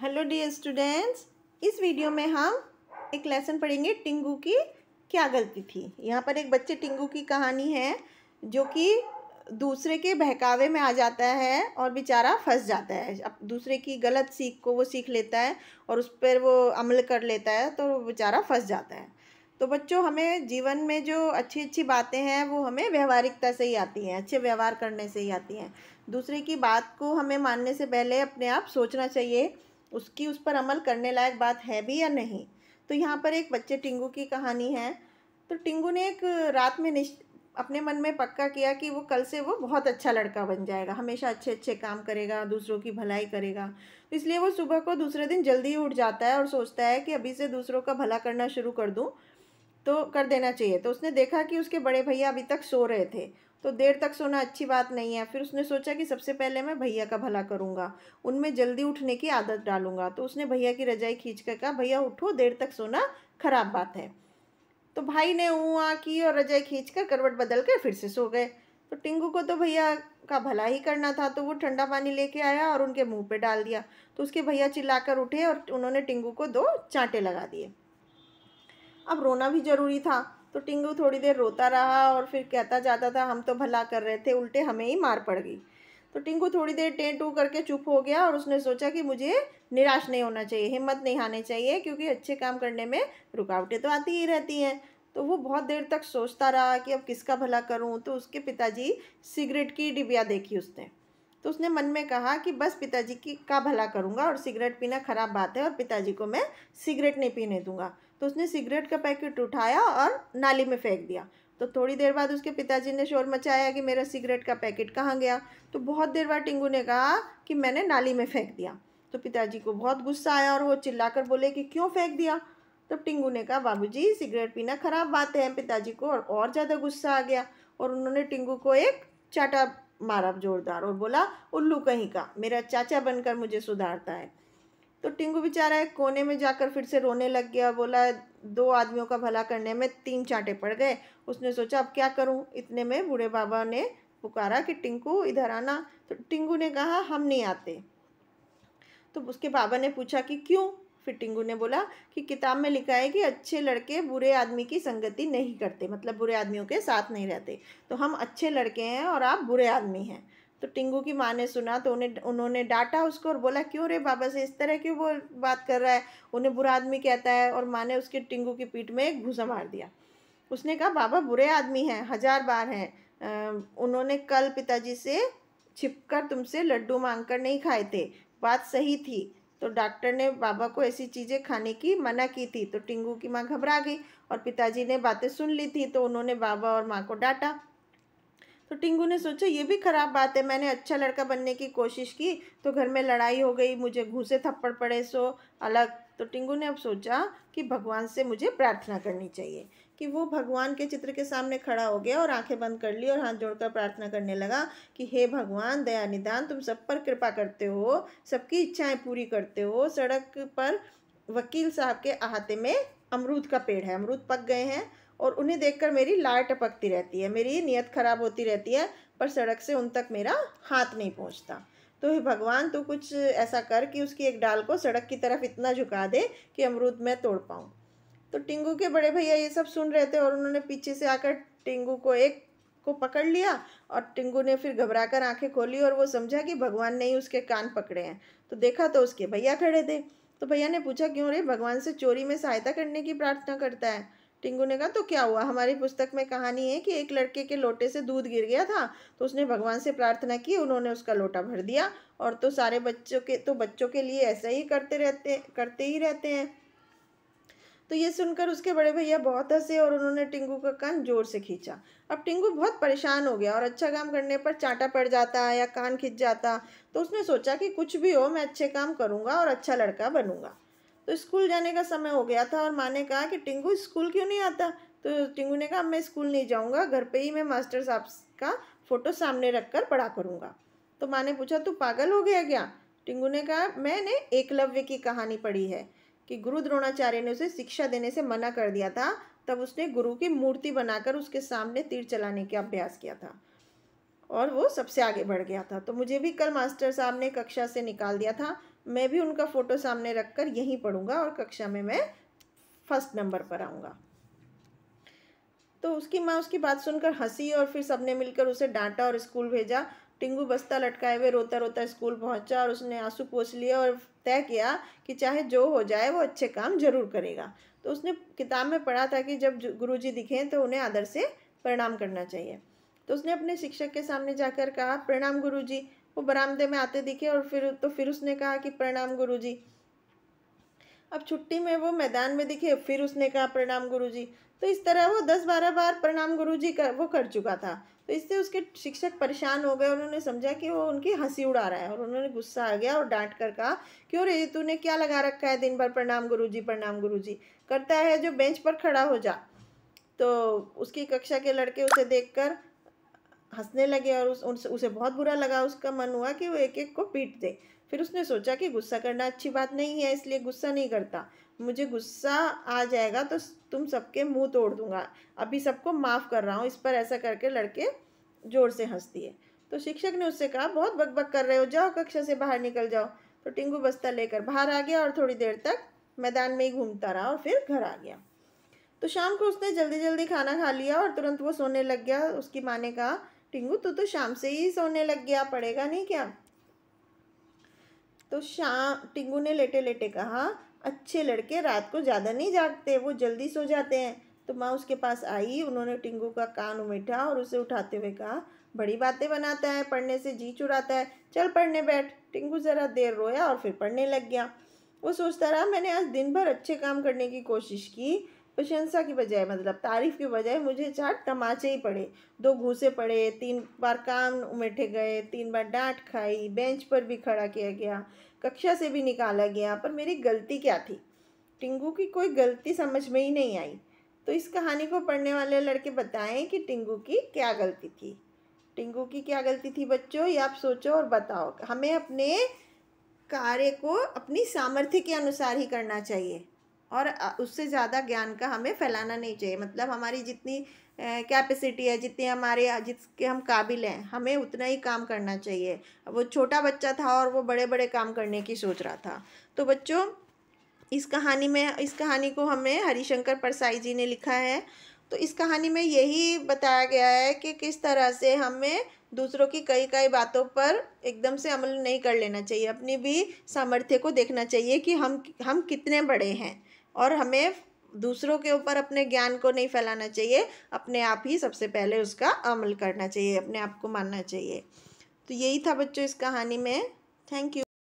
Hello dear students, इस video में हम एक लेसन पढ़ेंगे टिंगू की क्या गलती थी। यहाँ पर एक बच्चे टिंगू की कहानी है जो कि दूसरे के बहकावे में आ जाता है और बेचारा फंस जाता है। अब दूसरे की गलत सीख को वो सीख लेता है और उस पर वो अमल कर लेता है तो वो बेचारा फंस जाता है। तो बच्चों, हमें जीवन में जो अच्छी अच्छी बातें हैं वो हमें व्यवहारिकता से ही आती हैं, अच्छे व्यवहार करने से ही आती हैं। दूसरे की बात को हमें मानने से पहले अपने आप सोचना चाहिए उसकी उस पर अमल करने लायक बात है भी या नहीं। तो यहाँ पर एक बच्चे टिंगू की कहानी है। तो टिंगू ने एक रात में अपने मन में पक्का किया कि वो कल से वो बहुत अच्छा लड़का बन जाएगा, हमेशा अच्छे अच्छे काम करेगा, दूसरों की भलाई करेगा। तो इसलिए वो सुबह को दूसरे दिन जल्दी उठ जाता है और सोचता है कि अभी से दूसरों का भला करना शुरू कर दूँ तो कर देना चाहिए। तो उसने देखा कि उसके बड़े भैया अभी तक सो रहे थे, तो देर तक सोना अच्छी बात नहीं है। फिर उसने सोचा कि सबसे पहले मैं भैया का भला करूँगा, उनमें जल्दी उठने की आदत डालूंगा। तो उसने भैया की रजाई खींच कर कहा, भैया उठो, देर तक सोना खराब बात है। तो भाई ने ऊँ आ की और रजाई खींच कर करवट बदल कर फिर से सो गए। तो टिंगू को तो भैया का भला ही करना था, तो वो ठंडा पानी लेके आया और उनके मुंह पे डाल दिया। तो उसके भैया चिल्लाकर उठे और उन्होंने टिंगू को 2 चांटे लगा दिए। अब रोना भी जरूरी था, तो टिंगू थोड़ी देर रोता रहा और फिर कहता जाता था, हम तो भला कर रहे थे, उल्टे हमें ही मार पड़ गई। तो टिंगू थोड़ी देर टें टू करके चुप हो गया और उसने सोचा कि मुझे निराश नहीं होना चाहिए, हिम्मत नहीं हारनी चाहिए, क्योंकि अच्छे काम करने में रुकावटें तो आती ही रहती हैं। तो वो बहुत देर तक सोचता रहा कि अब किसका भला करूं। तो उसके पिताजी सिगरेट की डिबिया देखी उसने। तो उसने मन में कहा कि बस पिताजी की का भला करूंगा और सिगरेट पीना खराब बात है और पिताजी को मैं सिगरेट नहीं पीने दूंगा। तो उसने सिगरेट का पैकेट उठाया और नाली में फेंक दिया। तो थोड़ी देर बाद उसके पिताजी ने शोर मचाया कि मेरा सिगरेट का पैकेट कहाँ गया। तो बहुत देर बाद टिंगू ने कहा कि मैंने नाली में फेंक दिया। तो पिताजी को बहुत गुस्सा आया और वो चिल्लाकर बोले कि क्यों फेंक दिया। तो टिंगू ने कहा, बाबूजी सिगरेट पीना खराब बात है। पिताजी को और ज़्यादा गुस्सा आ गया और उन्होंने टिंगू को एक चाटा मारा जोरदार और बोला, उल्लू कहीं का, मेरा चाचा बनकर मुझे सुधारता है। तो टिंगू बेचारा एक कोने में जाकर फिर से रोने लग गया। बोला, 2 आदमियों का भला करने में 3 चांटे पड़ गए। उसने सोचा अब क्या करूं। इतने में बूढ़े बाबा ने पुकारा कि टिंकू इधर आना। तो टिंगू ने कहा, हम नहीं आते। तो उसके बाबा ने पूछा कि क्यों। फिर टिंगू ने बोला कि किताब में लिखा है कि अच्छे लड़के बुरे आदमी की संगति नहीं करते, मतलब बुरे आदमियों के साथ नहीं रहते। तो हम अच्छे लड़के हैं और आप बुरे आदमी हैं। तो टिंगू की माँ ने सुना तो उन्होंने डांटा उसको और बोला, क्यों रे बाबा से इस तरह क्यों वो बात कर रहा है, उन्हें बुरा आदमी कहता है। और माँ ने उसके टिंगू की पीठ में एक घूसा मार दिया। उसने कहा, बाबा बुरे आदमी हैं, 1000 बार हैं। उन्होंने कल पिताजी से छिपकर तुमसे लड्डू मांगकर नहीं खाए थे, बात सही थी। तो डॉक्टर ने बाबा को ऐसी चीज़ें खाने की मना की थी। तो टिंगू की माँ घबरा गई और पिताजी ने बातें सुन ली थी, तो उन्होंने बाबा और माँ को डांटा। तो टिंगू ने सोचा ये भी खराब बात है, मैंने अच्छा लड़का बनने की कोशिश की तो घर में लड़ाई हो गई, मुझे घूसे थप्पड़ पड़े सो अलग। तो टिंगू ने अब सोचा कि भगवान से मुझे प्रार्थना करनी चाहिए। कि वो भगवान के चित्र के सामने खड़ा हो गया और आंखें बंद कर ली और हाथ जोड़कर प्रार्थना करने लगा कि हे भगवान दया निदान, तुम सब पर कृपा करते हो, सबकी इच्छाएं पूरी करते हो। सड़क पर वकील साहब के अहाते में अमरूद का पेड़ है, अमरूद पक गए हैं और उन्हें देखकर मेरी लार टपकती रहती है, मेरी नीयत खराब होती रहती है, पर सड़क से उन तक मेरा हाथ नहीं पहुंचता। तो हे भगवान, तू कुछ ऐसा कर कि उसकी एक डाल को सड़क की तरफ इतना झुका दे कि अमरूद मैं तोड़ पाऊँ। तो टिंगू के बड़े भैया ये सब सुन रहे थे और उन्होंने पीछे से आकर टिंगू को एक को पकड़ लिया और टिंगू ने फिर घबराकर आंखें खोली और वो समझा कि भगवान ने ही उसके कान पकड़े हैं। तो देखा तो उसके भैया खड़े थे। तो भैया ने पूछा, क्यों रे, भगवान से चोरी में सहायता करने की प्रार्थना करता है। टिंगू ने कहा, तो क्या हुआ, हमारी पुस्तक में कहानी है कि एक लड़के के लोटे से दूध गिर गया था, तो उसने भगवान से प्रार्थना की, उन्होंने उसका लोटा भर दिया। और तो सारे बच्चों के लिए ऐसा ही करते ही रहते हैं। तो ये सुनकर उसके बड़े भैया बहुत हंसे और उन्होंने टिंगू का कान जोर से खींचा। अब टिंगू बहुत परेशान हो गया और अच्छा काम करने पर चांटा पड़ जाता या कान खिंच जाता। तो उसने सोचा कि कुछ भी हो, मैं अच्छे काम करूंगा और अच्छा लड़का बनूंगा। तो स्कूल जाने का समय हो गया था और माँ ने कहा कि टिंगू स्कूल क्यों नहीं आता। तो टिंगू ने कहा, मैं स्कूल नहीं जाऊंगा, घर पे ही मैं मास्टर साहब का फोटो सामने रखकर पढ़ा करूंगा। तो माँ ने पूछा, तू पागल हो गया क्या। टिंगू ने कहा, मैंने एकलव्य की कहानी पढ़ी है कि गुरु द्रोणाचार्य ने उसे शिक्षा देने से मना कर दिया था, तब उसने गुरु की मूर्ति बनाकर उसके सामने तीर चलाने का अभ्यास किया था। और वो सबसे आगे बढ़ गया था। तो मुझे भी कल मास्टर साहब ने कक्षा से निकाल दिया था। मैं भी उनका फ़ोटो सामने रखकर यहीं पढ़ूंगा और कक्षा में मैं फर्स्ट नंबर पर आऊँगा। तो उसकी माँ उसकी बात सुनकर हंसी और फिर सबने मिलकर उसे डांटा और स्कूल भेजा। टिंगू बस्ता लटकाए हुए रोता रोता स्कूल पहुंचा और उसने आंसू पोंछ लिए और तय किया कि चाहे जो हो जाए वो अच्छे काम जरूर करेगा। तो उसने किताब में पढ़ा था कि जब गुरुजी दिखें तो उन्हें आदर से प्रणाम करना चाहिए। तो उसने अपने शिक्षक के सामने जाकर कहा, प्रणाम गुरुजी। वो बरामदे में आते दिखे और फिर उसने कहा कि प्रणाम गुरुजी। अब छुट्टी में वो मैदान में दिखे, फिर उसने कहा प्रणाम गुरुजी। तो इस तरह वो 10-12 बार प्रणाम गुरुजी वो कर चुका था। तो इससे उसके शिक्षक परेशान हो गए। उन्होंने समझा कि वो उनकी हंसी उड़ा रहा है और उन्होंने गुस्सा आ गया और डांट कर कहा, क्यों रे तूने क्या लगा रखा है दिन भर प्रणाम गुरुजी करता है, जो बेंच पर खड़ा हो जा। तो उसकी कक्षा के लड़के उसे देखकर हंसने लगे और उसे बहुत बुरा लगा। उसका मन हुआ कि वो एक एक को पीट दे। फिर उसने सोचा कि गुस्सा करना अच्छी बात नहीं है, इसलिए गुस्सा नहीं करता। मुझे गुस्सा आ जाएगा तो तुम सबके मुंह तोड़ दूंगा। अभी सबको माफ़ कर रहा हूँ। इस पर ऐसा करके लड़के जोर से हंस दिए। तो शिक्षक ने उससे कहा, बहुत बकबक कर रहे हो, जाओ कक्षा से बाहर निकल जाओ। तो टिंगू बस्ता लेकर बाहर आ गया और थोड़ी देर तक मैदान में ही घूमता रहा और फिर घर आ गया। तो शाम को उसने जल्दी जल्दी खाना खा लिया और तुरंत वो सोने लग गया। उसकी माँ ने कहा, टिंगू तू तो शाम से ही सोने लग गया, पड़ेगा नहीं क्या? तो टिंगू ने लेटे लेटे कहा, अच्छे लड़के रात को ज़्यादा नहीं जागते, वो जल्दी सो जाते हैं। तो माँ उसके पास आई। उन्होंने टिंगू का कान उमेटा और उसे उठाते हुए कहा, बड़ी बातें बनाता है, पढ़ने से जी चुराता है, चल पढ़ने बैठ। टिंगू ज़रा देर रोया और फिर पढ़ने लग गया। वो सोचता रहा, मैंने आज दिन भर अच्छे काम करने की कोशिश की, प्रशंसा की बजाय मतलब तारीफ की बजाय मुझे 4 तमाचे ही पड़े। 2 घूसे पड़े, 3 बार कान उमेटे गए, 3 बार डांट खाई, बेंच पर भी खड़ा किया गया, कक्षा से भी निकाला गया। पर मेरी गलती क्या थी? टिंगू की कोई गलती समझ में ही नहीं आई। तो इस कहानी को पढ़ने वाले लड़के बताएं कि टिंगू की क्या गलती थी। टिंगू की क्या गलती थी बच्चों, ये आप सोचो और बताओ। हमें अपने कार्य को अपनी सामर्थ्य के अनुसार ही करना चाहिए और उससे ज़्यादा ज्ञान का हमें फैलाना नहीं चाहिए। मतलब हमारी जितनी कैपेसिटी है, जिसके हम काबिल हैं, हमें उतना ही काम करना चाहिए। वो छोटा बच्चा था और वो बड़े बड़े काम करने की सोच रहा था। तो बच्चों, इस कहानी को हमें हरिशंकर परसाई जी ने लिखा है। तो इस कहानी में यही बताया गया है कि किस तरह से हमें दूसरों की कई कई बातों पर एकदम से अमल नहीं कर लेना चाहिए। अपनी भी सामर्थ्य को देखना चाहिए कि हम कितने बड़े हैं और हमें दूसरों के ऊपर अपने ज्ञान को नहीं फैलाना चाहिए। अपने आप ही सबसे पहले उसका अमल करना चाहिए, अपने आप को मानना चाहिए। तो यही था बच्चों इस कहानी में। Thank you.